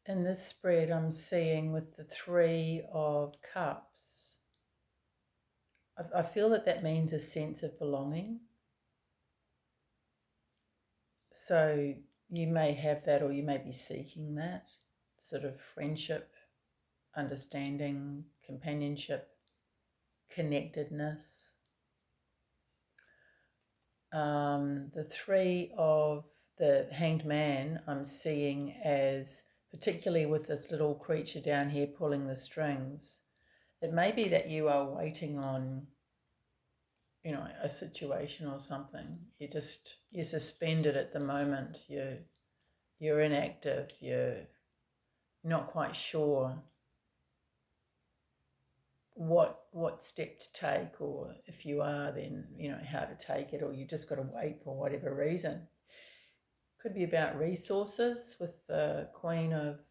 In this spread, I'm seeing with the Three of Cups, I feel that means a sense of belonging. So you may have that, or you may be seeking that sort of friendship, understanding, companionship, connectedness. The Three of the Hanged Man I'm seeing as, particularly with this little creature down here pulling the strings, it may be that you are waiting on, a situation or something. You're suspended at the moment. You're inactive. You're not quite sure what step to take, or if you are, then how to take it, or you just got to wait for whatever reason. Could be about resources with the Queen of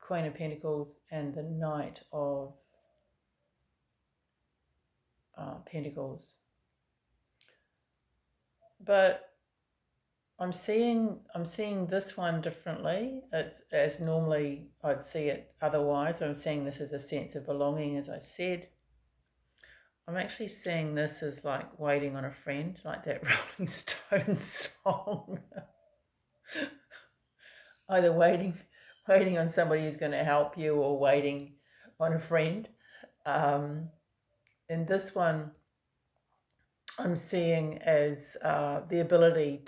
Pentacles and the Knight of Pentacles. But I'm seeing this one differently. It's as normally I'd see it otherwise. I'm seeing this as a sense of belonging, as I said. I'm actually seeing this as like waiting on a friend, like that Rolling Stones song. Either waiting on somebody who's going to help you, or waiting on a friend. And this one I'm seeing as the ability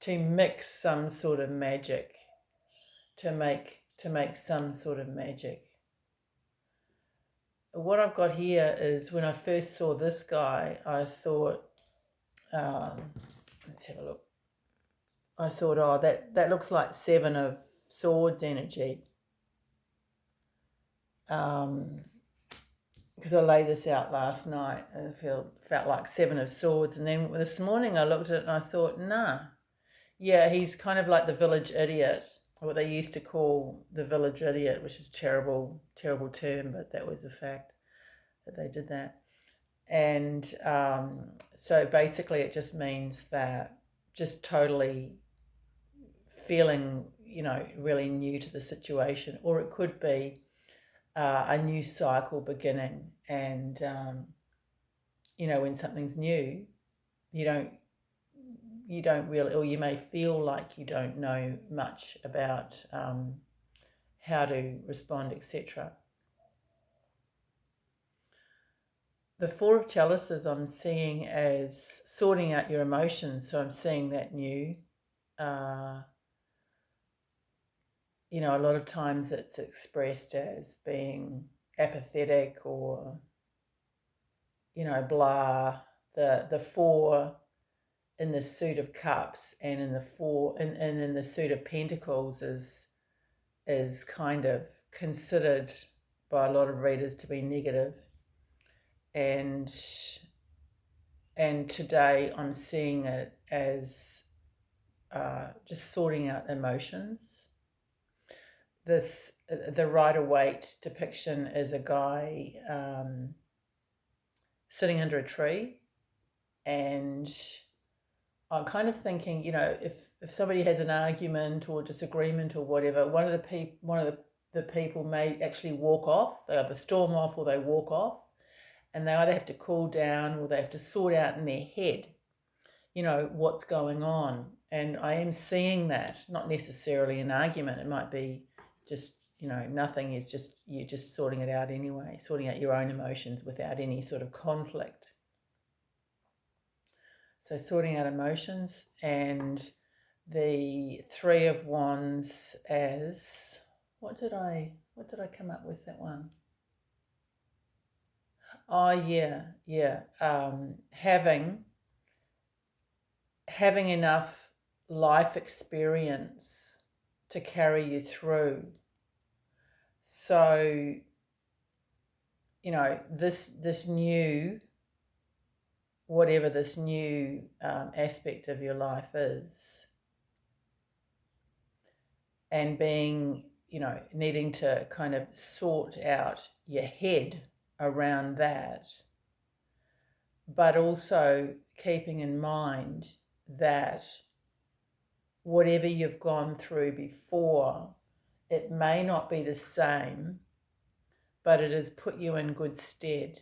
to mix some sort of magic, to make some sort of magic. What I've got here is, when I first saw this guy, I thought, let's have a look. I thought, oh, that looks like Seven of Swords energy. Because I laid this out last night, and it felt like Seven of Swords. And then this morning I looked at it and I thought, nah. Yeah, he's kind of like the village idiot, what they used to call the village idiot, which is terrible term, but that was a fact that they did that. And so basically it just means that just totally feeling, really new to the situation, or it could be a new cycle beginning. And, when something's new, you don't really, or you may feel like you don't know much about how to respond, etc. The Four of Chalices I'm seeing as sorting out your emotions. So I'm seeing that new. A lot of times it's expressed as being apathetic, or, blah. The Four in the Suit of Cups and in the Four and in the Suit of Pentacles is kind of considered by a lot of readers to be negative. And today I'm seeing it as just sorting out emotions. The Rider-Waite depiction is a guy sitting under a tree, and I'm kind of thinking, if somebody has an argument or disagreement or whatever, one of the people may actually walk off. They either storm off or they walk off, and they either have to cool down or they have to sort out in their head, what's going on. And I am seeing that, not necessarily an argument. It might be just, nothing. Is just, you're just sorting it out anyway, sorting out your own emotions without any sort of conflict. So sorting out emotions. And the Three of Wands as, what did I come up with that one? Oh yeah. Having enough life experience to carry you through. So, this new, whatever this new aspect of your life is, and being, needing to kind of sort out your head around that, but also keeping in mind that whatever you've gone through before, it may not be the same, but it has put you in good stead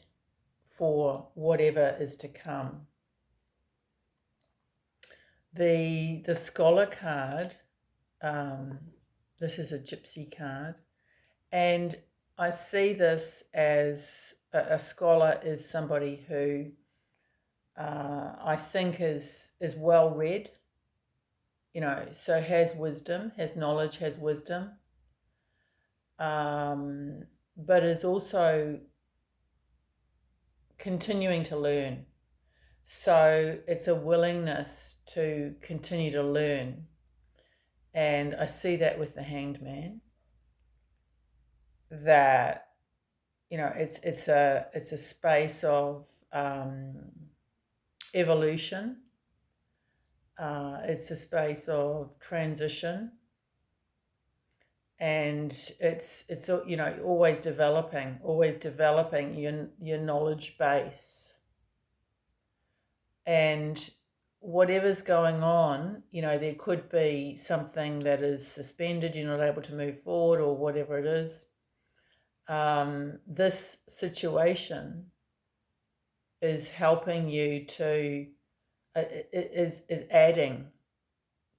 for whatever is to come. The scholar card, this is a gypsy card, and I see this as a scholar is somebody who I think is well read, so has wisdom, has knowledge, has wisdom, but is also continuing to learn. So it's a willingness to continue to learn. And I see that with the Hanged Man, that, it's a space of evolution. It's a space of transition. And it's always developing your knowledge base. And whatever's going on, there could be something that is suspended, you're not able to move forward, or whatever it is. This situation is helping you to, is adding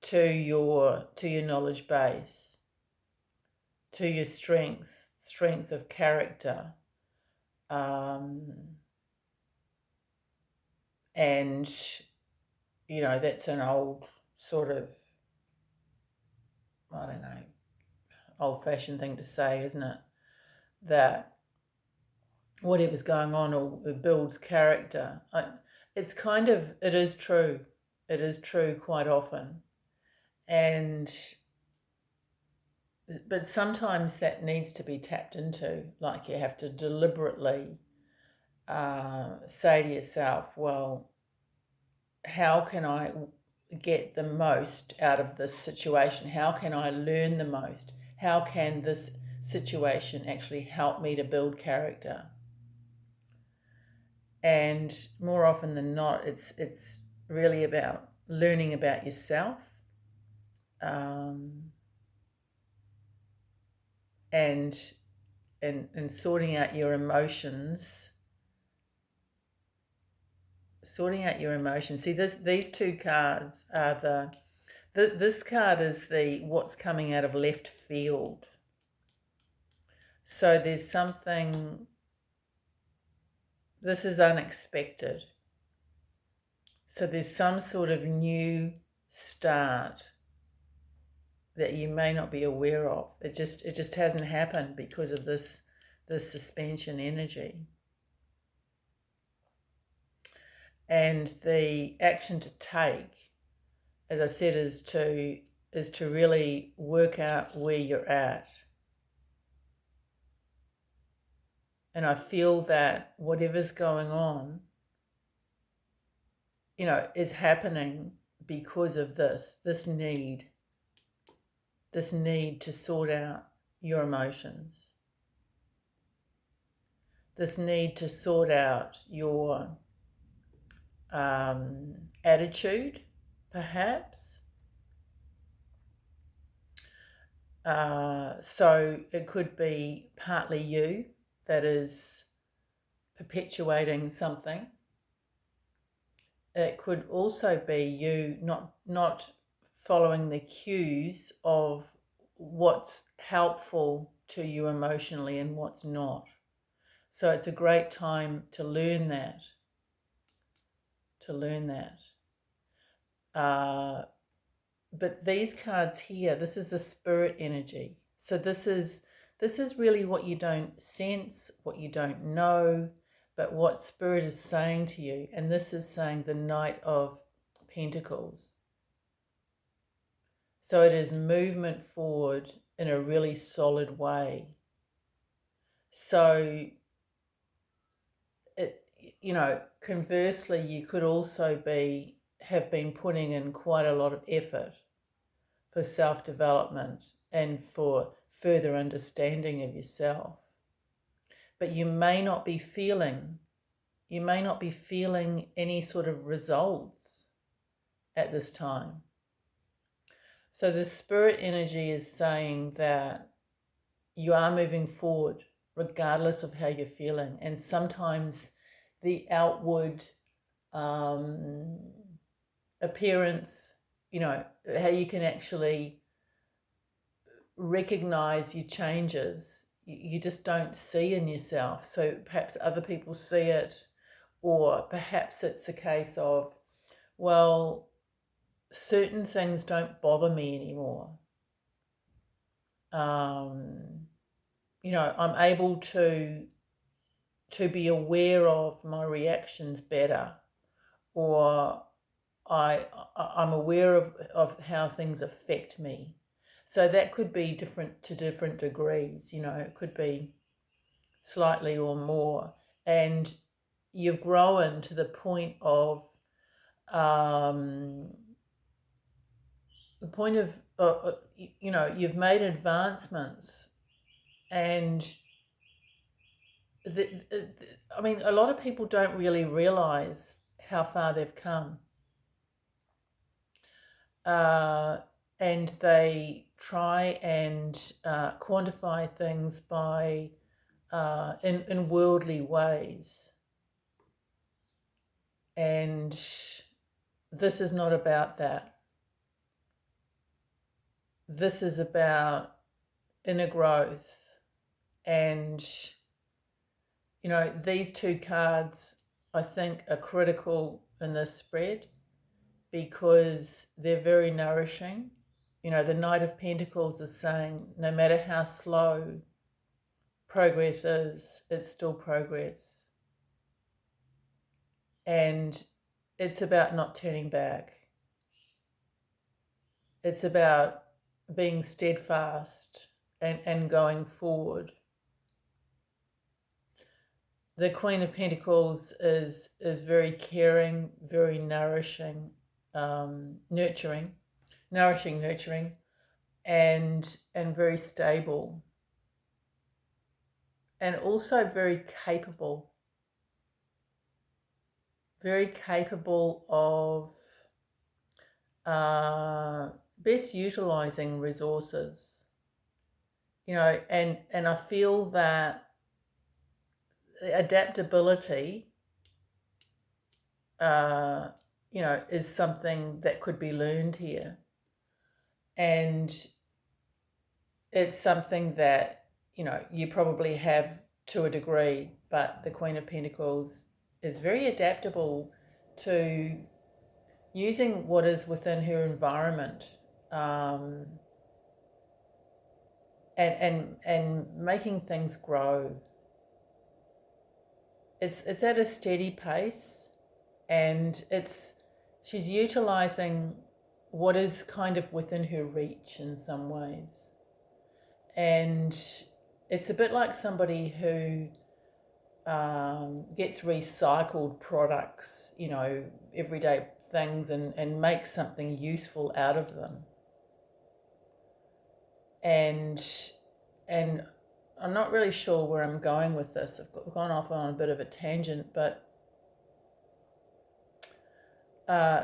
to your knowledge base, to your strength of character, and that's an old sort of, I don't know, old-fashioned thing to say, isn't it? That whatever's going on or it builds character. It is true. It is true quite often. But sometimes that needs to be tapped into. Like, you have to deliberately say to yourself, well, how can I get the most out of this situation? How can I learn the most? How can this situation actually help me to build character? And more often than not, it's really about learning about yourself, and sorting out your emotions. See, these two cards are this card is the what's coming out of left field. So there's something, this is unexpected. So there's some sort of new start that you may not be aware of. It just hasn't happened because of this suspension energy. And the action to take, as I said, is to really work out where you're at. And I feel that whatever's going on, is happening because of this need to sort out your emotions, this need to sort out your attitude, perhaps. So it could be partly you that is perpetuating something. It could also be you not following the cues of what's helpful to you emotionally and what's not. So it's a great time to learn that. But these cards here, this is the spirit energy. So this is really what you don't sense, what you don't know, but what spirit is saying to you. And this is saying the Knight of Pentacles. So it is movement forward in a really solid way. So conversely, you could also have been putting in quite a lot of effort for self-development and for further understanding of yourself. But you may not be feeling any sort of results at this time. So the spirit energy is saying that you are moving forward regardless of how you're feeling. And sometimes the outward appearance, how you can actually recognize your changes, you just don't see in yourself. So perhaps other people see it, or perhaps it's a case of, well, certain things don't bother me anymore. I'm able to be aware of my reactions better, or I'm aware of how things affect me. So that could be different to different degrees. It could be slightly or more, and you've grown to the point of you've made advancements, and a lot of people don't really realize how far they've come, and they try and quantify things by in worldly ways, and this is not about that. This is about inner growth. And these two cards, I think, are critical in this spread because they're very nourishing. The Knight of Pentacles is saying no matter how slow progress is, it's still progress. And it's about not turning back. It's about being steadfast and going forward. The Queen of Pentacles is very caring, very nourishing, nurturing, and very stable, and also very capable of best utilizing resources. And I feel that adaptability is something that could be learned here, and it's something that you probably have to a degree, but the Queen of Pentacles is very adaptable to using what is within her environment, and making things grow. It's at a steady pace, and she's utilizing what is kind of within her reach in some ways. And it's a bit like somebody who gets recycled products, everyday things, and makes something useful out of them. And I'm not really sure where I'm going with this. I've gone off on a bit of a tangent, but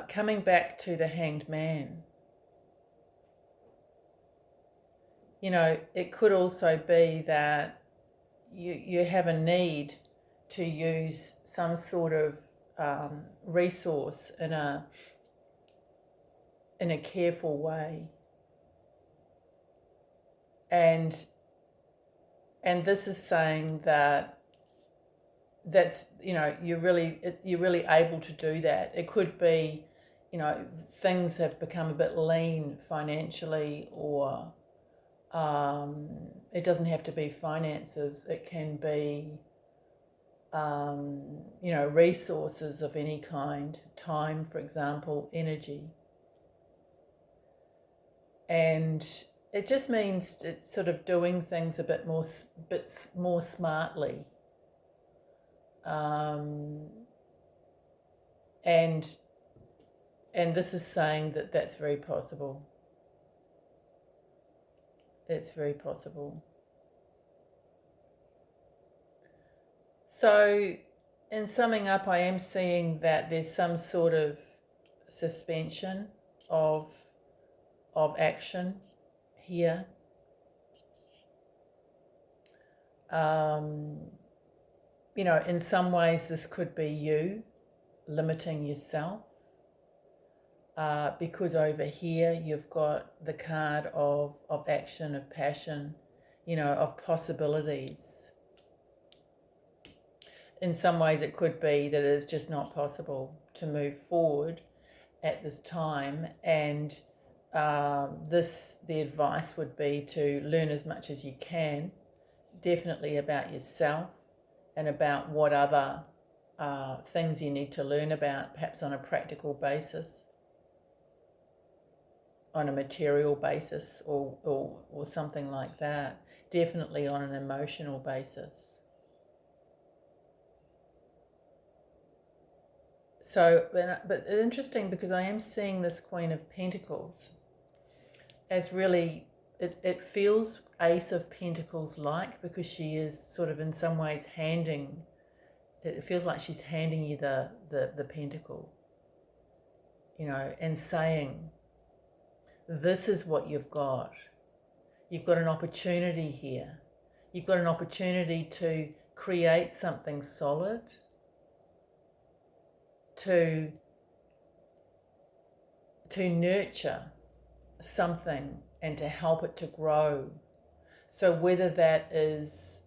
coming back to the Hanged Man, it could also be that you have a need to use some sort of resource in a careful way, and this is saying that's you're really able to do that. It could be things have become a bit lean financially, or it doesn't have to be finances. It can be resources of any kind, time, for example, energy. And it just means sort of doing things a bit more smartly. And this is saying that that's very possible. It's very possible. So, in summing up, I am seeing that there's some sort of suspension of action here. In some ways this could be you limiting yourself, because over here you've got the card of action, of passion, of possibilities. In some ways it could be that it's just not possible to move forward at this time, and the advice would be to learn as much as you can, definitely about yourself and about what other things you need to learn about, perhaps on a practical basis, on a material basis, or something like that. Definitely on an emotional basis. So, but interesting, because I am seeing this Queen of Pentacles as really, it feels Ace of Pentacles like, because she is sort of in some ways it feels like she's handing you the pentacle, and saying, this is what you've got. You've got an opportunity here. You've got an opportunity to create something solid, to nurture something and to help it to grow. So whether that is,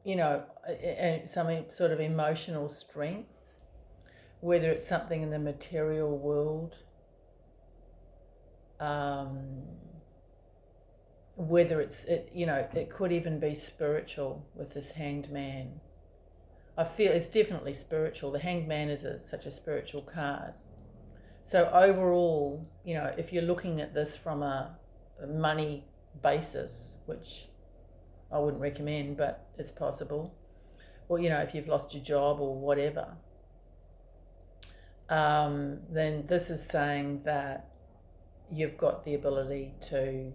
some sort of emotional strength, whether it's something in the material world, whether it could even be spiritual with this Hanged Man. I feel it's definitely spiritual. The Hanged Man is such a spiritual card. So overall, if you're looking at this from a money basis, which I wouldn't recommend, but it's possible, or if you've lost your job or whatever, then this is saying that you've got the ability to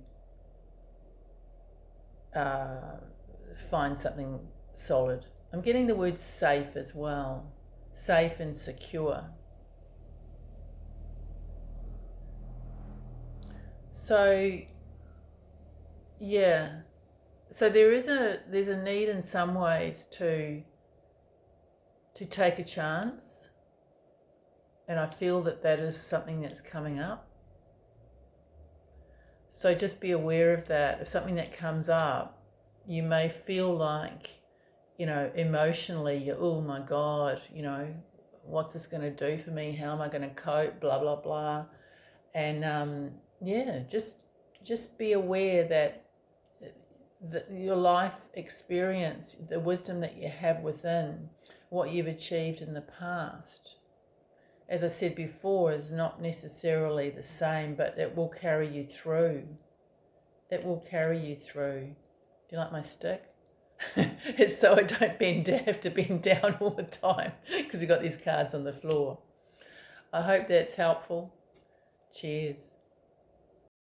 find something solid. I'm getting the word safe as well. Safe and secure. So, yeah. So there's a need in some ways to take a chance. And I feel that is something that's coming up. So just be aware of that. If something that comes up, you may feel like, emotionally, oh my God, what's this going to do for me? How am I going to cope? Blah, blah, blah. And just be aware that your life experience, the wisdom that you have within, what you've achieved in the past, as I said before, is not necessarily the same, but it will carry you through. It will carry you through. Do you like my stick? It's so I don't have to bend down all the time, because we've got these cards on the floor. I hope that's helpful. Cheers.